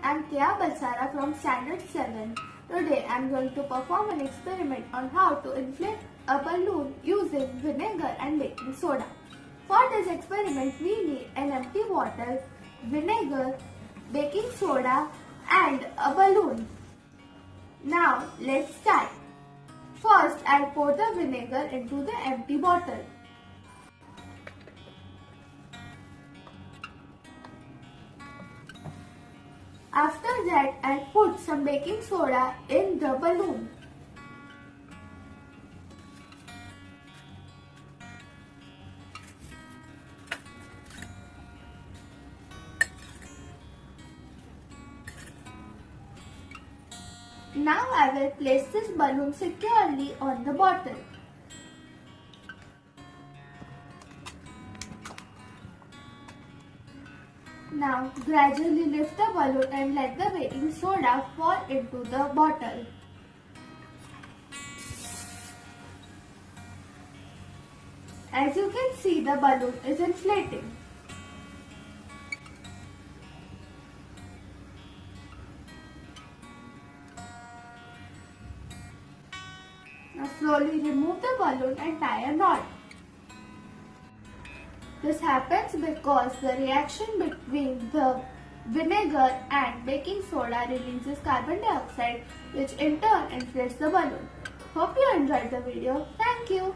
I'm Keya Balsara from Std-7. Today I'm going to perform an experiment on how to inflate a balloon using vinegar and baking soda. For this experiment we need an empty bottle, vinegar, baking soda and a balloon. Now let's start. First I'll pour the vinegar into the empty bottle. After that, I'll put some baking soda in the balloon. Now I will place this balloon securely on the bottle. Now gradually lift the balloon and let the baking soda fall into the bottle. As you can see, the balloon is inflating. Now slowly remove the balloon and tie a knot. This happens because the reaction between the vinegar and baking soda releases carbon dioxide, which in turn inflates the balloon. Hope you enjoyed the video. Thank you.